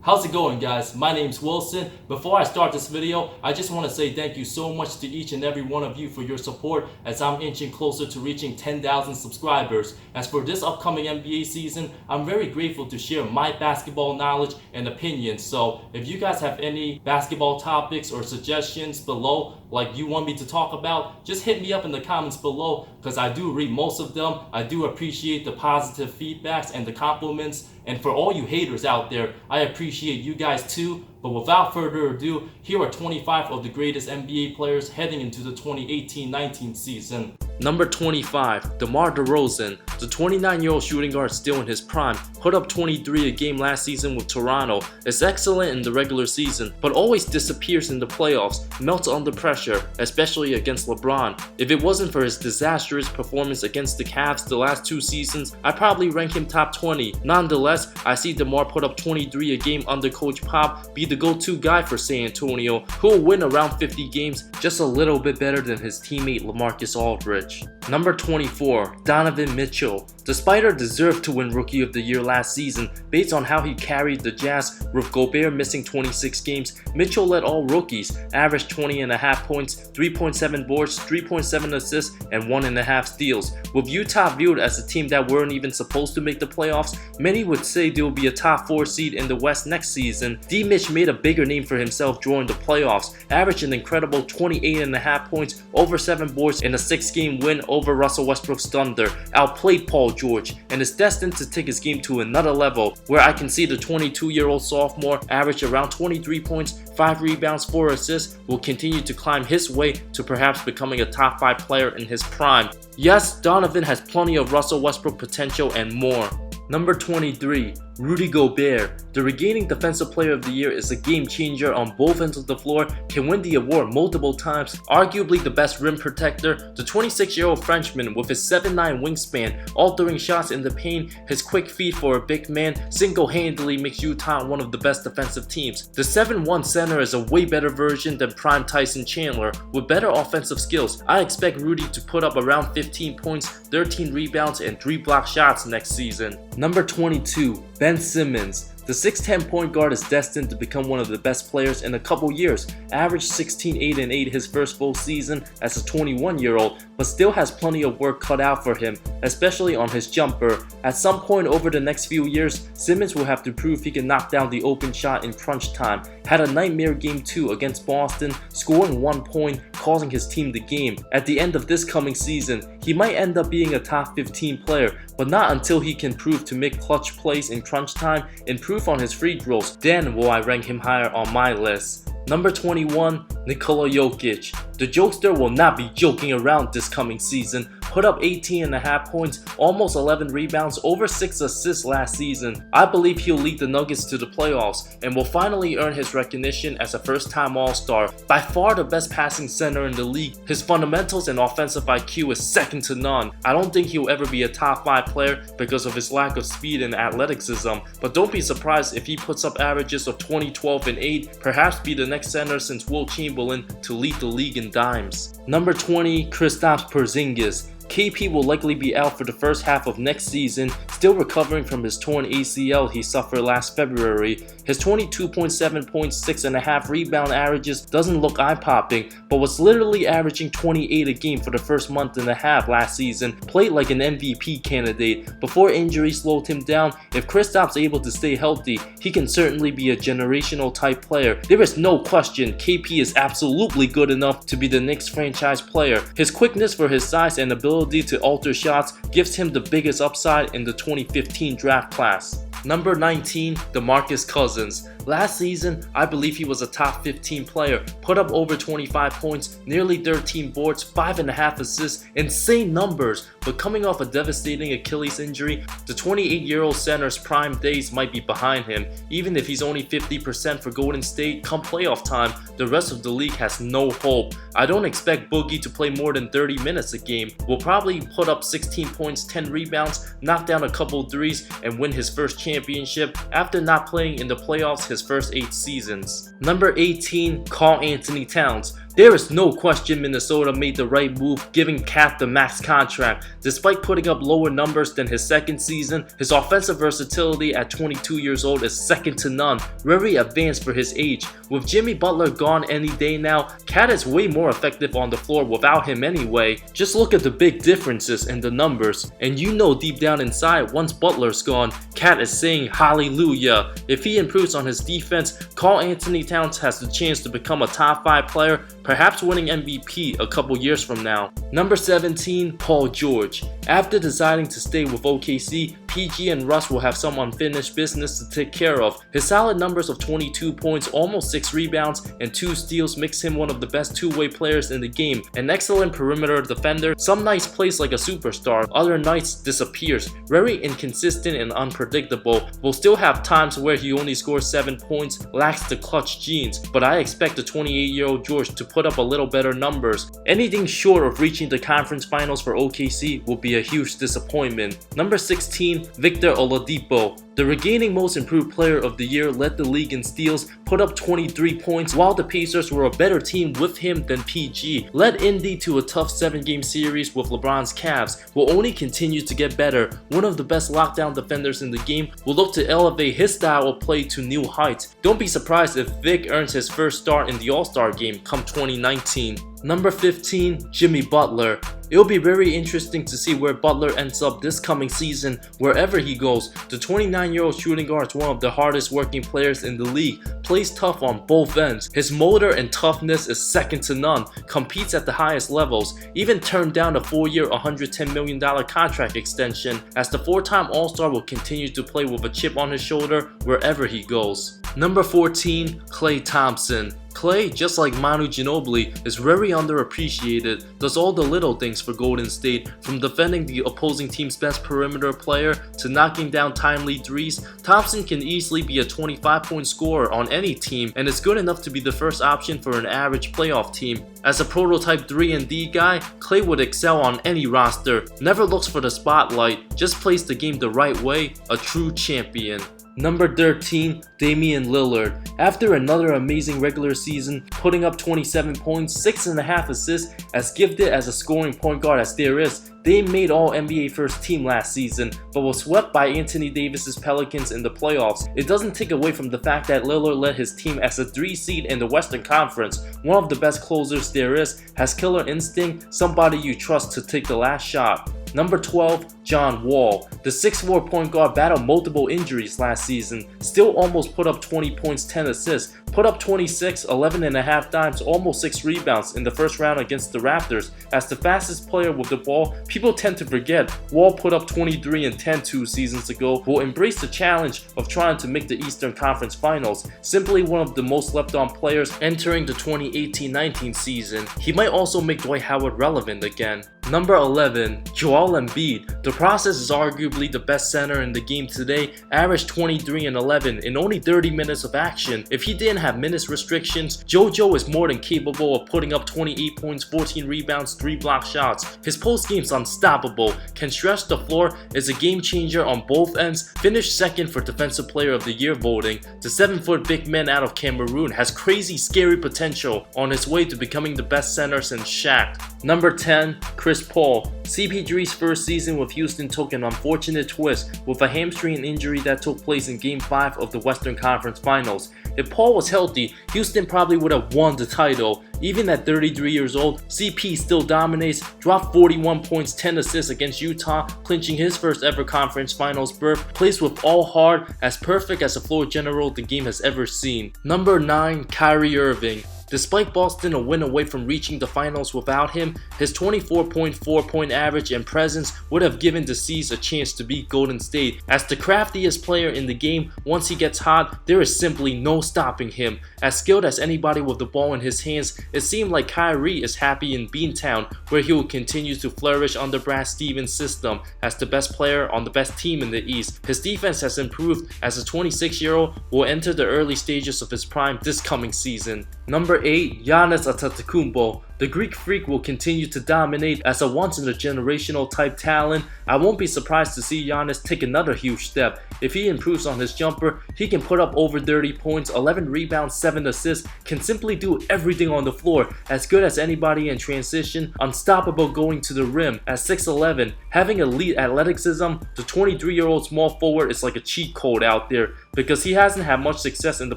How's it going, guys? My name's Wilson. Before I start this video, I just want to say thank you so much to each and every one of you for your support as I'm inching closer to reaching 10,000 subscribers. As for this upcoming NBA season, I'm very grateful to share my basketball knowledge and opinions. So if you guys have any basketball topics or suggestions below, like you want me to talk about, just hit me up in the comments below because I do read most of them. I do appreciate the positive feedbacks and the compliments. And for all you haters out there, I appreciate you guys too. But without further ado, here are 25 of the greatest NBA players heading into the 2018-19 season. Number 25, DeMar DeRozan. The 29-year-old shooting guard still in his prime, put up 23 a game last season with Toronto, is excellent in the regular season, but always disappears in the playoffs, melts under pressure, especially against LeBron. If it wasn't for his disastrous performance against the Cavs the last two seasons, I'd probably rank him top 20. Nonetheless, I see DeMar put up 23 a game under Coach Pop, be the go-to guy for San Antonio, who will win around 50 games, just a little bit better than his teammate LaMarcus Aldridge. Number 24, Donovan Mitchell. The Spider deserved to win Rookie of the Year last season based on how he carried the Jazz. With Gobert missing 26 games, Mitchell led all rookies, averaged 20.5 points, 3.7 boards, 3.7 assists, and 1.5 steals. With Utah viewed as a team that weren't even supposed to make the playoffs, many would say they will be a top 4 seed in the West next season. D-Mitch made a bigger name for himself during the playoffs, averaged an incredible 28.5 points, over 7 boards in a 6-game win over Russell Westbrook's Thunder, outplayed Paul George, and is destined to take his game to another level, where I can see the 22-year-old sophomore average around 23 points, 5 rebounds, 4 assists, will continue to climb his way to perhaps becoming a top 5 player in his prime. Yes, Donovan has plenty of Russell Westbrook potential and more. Number 23, Rudy Gobert. The reigning Defensive Player of the Year is a game changer on both ends of the floor, can win the award multiple times, arguably the best rim protector. The 26-year-old Frenchman with his 7'9" wingspan, altering shots in the paint, his quick feet for a big man, single-handedly makes Utah one of the best defensive teams. The 7'1" center is a way better version than prime Tyson Chandler, with better offensive skills. I expect Rudy to put up around 15 points, 13 rebounds, and 3 block shots next season. Number 22, Ben Simmons. The 6'10" point guard is destined to become one of the best players in a couple years. Averaged 16, 8, and 8 his first full season as a 21-year-old, but still has plenty of work cut out for him, especially on his jumper. At some point over the next few years, Simmons will have to prove he can knock down the open shot in crunch time. Had a nightmare game 2 against Boston, scoring 1 point, causing his team the game. At the end of this coming season, he might end up being a top 15 player, but not until he can prove to make clutch plays in crunch time, improve on his free throws, then will I rank him higher on my list. Number 21, Nikola Jokic. The jokester will not be joking around this coming season. Put up 18.5 points, almost 11 rebounds, over 6 assists last season. I believe he'll lead the Nuggets to the playoffs and will finally earn his recognition as a first-time All-Star. By far the best passing center in the league, his fundamentals and offensive IQ is second to none. I don't think he'll ever be a top 5 player because of his lack of speed and athleticism, but don't be surprised if he puts up averages of 20, 12, and 8, perhaps be the next center since Wilt Chamberlain to lead the league in dimes. Number 20, Kristaps Porzingis. KP will likely be out for the first half of next season, still recovering from his torn ACL he suffered last February. His 22.7 points, 6.5 rebound averages doesn't look eye-popping, but was literally averaging 28 a game for the first month and a half last season, played like an MVP candidate. Before injury slowed him down, if Kristaps able to stay healthy, he can certainly be a generational type player. There is no question KP is absolutely good enough to be the Knicks franchise player. His quickness for his size and ability to alter shots gives him the biggest upside in the 2015 draft class. Number 19, DeMarcus Cousins. Last season, I believe he was a top 15 player, put up over 25 points, nearly 13 boards, 5.5 assists, insane numbers, but coming off a devastating Achilles injury, the 28-year-old center's prime days might be behind him. Even if he's only 50% for Golden State come playoff time, the rest of the league has no hope. I don't expect Boogie to play more than 30 minutes a game. Will probably put up 16 points, 10 rebounds, knock down a couple threes, and win his first championship after not playing in the playoffs his first 8 seasons. Number 18, Karl-Anthony Towns. There is no question Minnesota made the right move giving Cat the max contract. Despite putting up lower numbers than his second season, his offensive versatility at 22 years old is second to none, very advanced for his age. With Jimmy Butler gone any day now, Cat is way more effective on the floor without him anyway. Just look at the big differences in the numbers. And you know deep down inside, once Butler's gone, Cat is saying hallelujah. If he improves on his defense, Karl-Anthony Towns has the chance to become a top 5 player, perhaps winning MVP a couple years from now. Number 17, Paul George. After deciding to stay with OKC, PG and Russ will have some unfinished business to take care of. His solid numbers of 22 points, almost 6 rebounds, and 2 steals makes him one of the best two-way players in the game. An excellent perimeter defender, some nights plays like a superstar, other nights disappears. Very inconsistent and unpredictable. Will still have times where he only scores 7 points, lacks the clutch genes, but I expect the 28-year-old George to put up a little better numbers. Anything short of reaching the conference finals for OKC will be a huge disappointment. Number 16, Victor Oladipo. The regaining most improved player of the year led the league in steals, put up 23 points while the Pacers were a better team with him than PG. Led Indy to a tough 7-game series with LeBron's Cavs, will only continue to get better. One of the best lockdown defenders in the game, will look to elevate his style of play to new heights. Don't be surprised if Vic earns his first start in the All-Star game come 2019. Number 15, Jimmy Butler. It'll be very interesting to see where Butler ends up this coming season wherever he goes. The 29-year-old shooting guard is one of the hardest working players in the league, plays tough on both ends. His motor and toughness is second to none, competes at the highest levels, even turned down a 4-year $110 million contract extension, as the 4-time All-Star will continue to play with a chip on his shoulder wherever he goes. Number 14, Klay Thompson. Klay, just like Manu Ginobili, is very underappreciated, does all the little things for Golden State, from defending the opposing team's best perimeter player to knocking down timely threes. Thompson can easily be a 25-point scorer on any team and is good enough to be the first option for an average playoff team. As a prototype 3-and-D guy, Klay would excel on any roster, never looks for the spotlight, just plays the game the right way, a true champion. Number 13, Damian Lillard. After another amazing regular season, putting up 27 points, 6.5 assists, as gifted as a scoring point guard as there is, they made All-NBA first team last season, but was swept by Anthony Davis's Pelicans in the playoffs. It doesn't take away from the fact that Lillard led his team as a 3 seed in the Western Conference, one of the best closers there is, has killer instinct, somebody you trust to take the last shot. Number 12, John Wall. The 6'4" point guard battled multiple injuries last season, still almost put up 20 points, 10 assists, put up 26, 11.5 dimes, almost 6 rebounds in the first round against the Raptors. As the fastest player with the ball, people tend to forget Wall put up 23 and 10 2 seasons ago, will embrace the challenge of trying to make the Eastern Conference Finals. Simply one of the most slept on players entering the 2018-19 season. He might also make Dwight Howard relevant again. Number 11, Joel Embiid. The process is arguably the best center in the game today, averaged 23 and 11 in only 30 minutes of action. If he didn't have minutes restrictions, JoJo is more than capable of putting up 28 points, 14 rebounds, 3 block shots. His post game's unstoppable, can stretch the floor, is a game changer on both ends, finished second for Defensive Player of the Year voting. The 7-foot big man out of Cameroon has crazy scary potential on his way to becoming the best center since Shaq. Number 10, Chris Paul. CP3's first season with Houston took an unfortunate twist with a hamstring injury that took place in Game 5 of the Western Conference Finals. If Paul was healthy, Houston probably would have won the title. Even at 33 years old, CP still dominates, dropped 41 points, 10 assists against Utah, clinching his first ever conference finals berth, plays with all heart, as perfect as a floor general the game has ever seen. Number 9, Kyrie Irving. Despite Boston a win away from reaching the finals without him, his 24.4 point average and presence would have given the C's a chance to beat Golden State. As the craftiest player in the game, once he gets hot, there is simply no stopping him. As skilled as anybody with the ball in his hands, it seemed like Kyrie is happy in Beantown, where he will continue to flourish under Brad Stevens' system as the best player on the best team in the East. His defense has improved as a 26-year-old will enter the early stages of his prime this coming season. Number 8, Giannis Antetokounmpo. The Greek Freak will continue to dominate as a once-in-a-generational type talent. I won't be surprised to see Giannis take another huge step. If he improves on his jumper, he can put up over 30 points, 11 rebounds, 7 assists, can simply do everything on the floor, as good as anybody in transition, unstoppable going to the rim. At 6'11", having elite athleticism, the 23-year-old small forward is like a cheat code out there because he hasn't had much success in the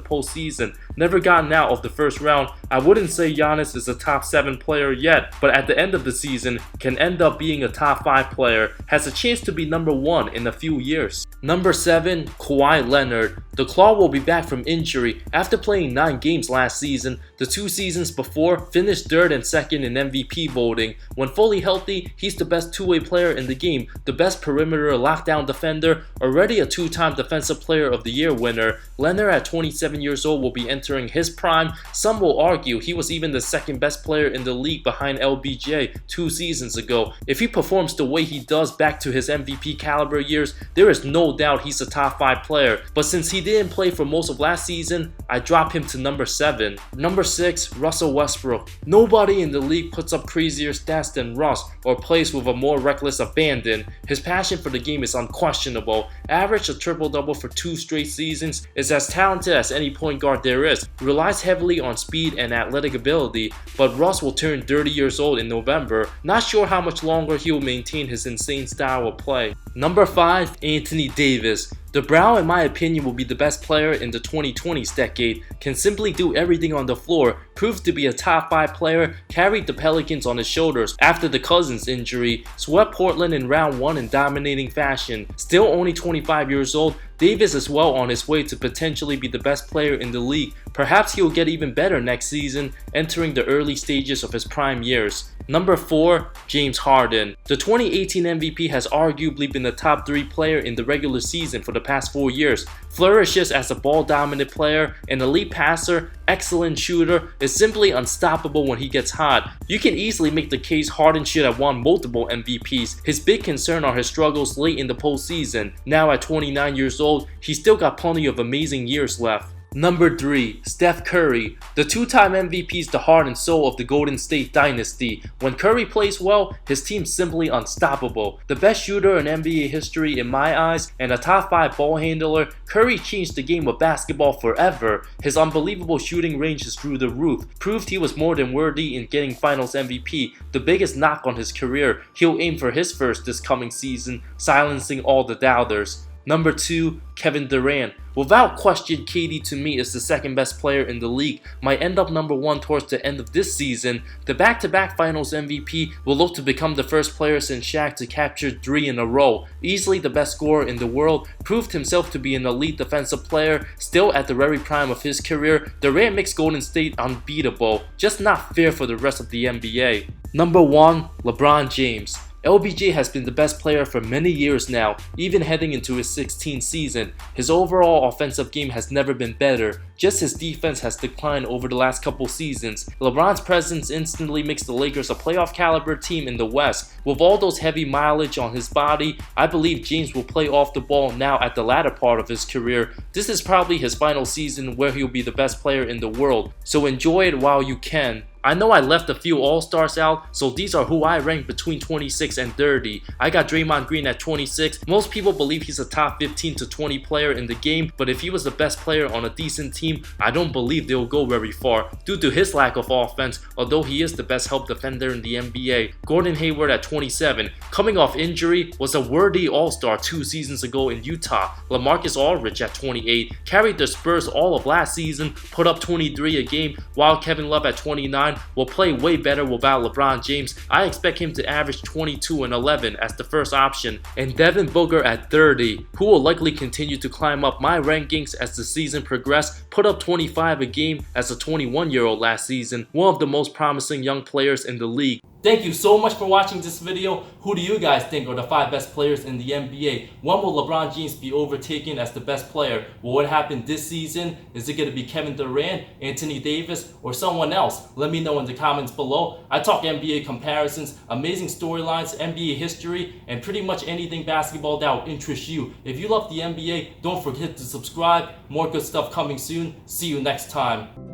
postseason, never gotten out of the first round. I wouldn't say Giannis is a top 7 player yet, but at the end of the season can end up being a top 5 player, has a chance to be number 1 in a few years. Number 7, Kawhi Leonard. The Claw will be back from injury after playing 9 games last season. The 2 seasons before, finished 3rd and 2nd in MVP voting. When fully healthy, he's the best two-way player in the game, the best perimeter lockdown defender, already a 2-time Defensive Player of the Year winner. Leonard at 27 years old will be entering his prime. Some will argue he was even the 2nd best player in the league behind LBJ 2 seasons ago. If he performs the way he does back to his MVP caliber years, there is no doubt he's a top 5 player. But since he didn't play for most of last season, I drop him to number 7. Number 6, Russell Westbrook. Nobody in the league puts up crazier stats than Russ or plays with a more reckless abandon. His passion for the game is unquestionable. Averaged a triple-double for 2 straight seasons, is as talented as any point guard there is, relies heavily on speed and athletic ability, but Russ will turn 30 years old in November. Not sure how much longer he will maintain his insane style of play. Number 5, Anthony Davis. The Brown, in my opinion, will be the best player in the 2020s decade, can simply do everything on the floor, proved to be a top 5 player, carried the Pelicans on his shoulders after the Cousins injury, swept Portland in round 1 in dominating fashion. Still only 25 years old, Davis is well on his way to potentially be the best player in the league. Perhaps he'll get even better next season, entering the early stages of his prime years. Number 4, James Harden. The 2018 MVP has arguably been the top 3 player in the regular season for the past 4 years. Flourishes as a ball-dominant player, an elite passer, excellent shooter, is simply unstoppable when he gets hot. You can easily make the case Harden should have won multiple MVPs. His big concern are his struggles late in the postseason. Now at 29 years old, he's still got plenty of amazing years left. Number 3, Steph Curry. The 2-time MVP is the heart and soul of the Golden State dynasty. When Curry plays well, his team's simply unstoppable. The best shooter in NBA history in my eyes, and a top 5 ball handler, Curry changed the game of basketball forever. His unbelievable shooting range is through the roof, proved he was more than worthy in getting Finals MVP, the biggest knock on his career. He'll aim for his first this coming season, silencing all the doubters. Number 2, Kevin Durant. Without question, KD to me is the 2nd best player in the league, might end up number 1 towards the end of this season. The back-to-back Finals MVP will look to become the first player since Shaq to capture 3 in a row. Easily the best scorer in the world, proved himself to be an elite defensive player, still at the very prime of his career. Durant makes Golden State unbeatable, just not fair for the rest of the NBA. Number 1, LeBron James. LBJ has been the best player for many years now, even heading into his 16th season. His overall offensive game has never been better, just his defense has declined over the last couple seasons. LeBron's presence instantly makes the Lakers a playoff caliber team in the West. With all those heavy mileage on his body, I believe James will play off the ball now at the latter part of his career. This is probably his final season where he'll be the best player in the world, so enjoy it while you can. I know I left a few All-Stars out, so these are who I rank between 26 and 30. I got Draymond Green at 26. Most people believe he's a top 15 to 20 player in the game, but if he was the best player on a decent team, I don't believe they'll go very far due to his lack of offense, although he is the best help defender in the NBA. Gordon Hayward at 27, coming off injury, was a worthy All-Star 2 seasons ago in Utah. LaMarcus Aldridge at 28, carried the Spurs all of last season, put up 23 a game, while Kevin Love at 29 will play way better without LeBron James. I expect him to average 22 and 11 as the first option. And Devin Booker at 30, who will likely continue to climb up my rankings as the season progressed, put up 25 a game as a 21-year-old last season, one of the most promising young players in the league. Thank you so much for watching this video. Who do you guys think are the 5 best players in the NBA? When will LeBron James be overtaken as the best player? Will it happen this season? Is it going to be Kevin Durant, Anthony Davis, or someone else? Let me know in the comments below. I talk NBA comparisons, amazing storylines, NBA history, and pretty much anything basketball that will interest you. If you love the NBA, don't forget to subscribe. More good stuff coming soon. See you next time.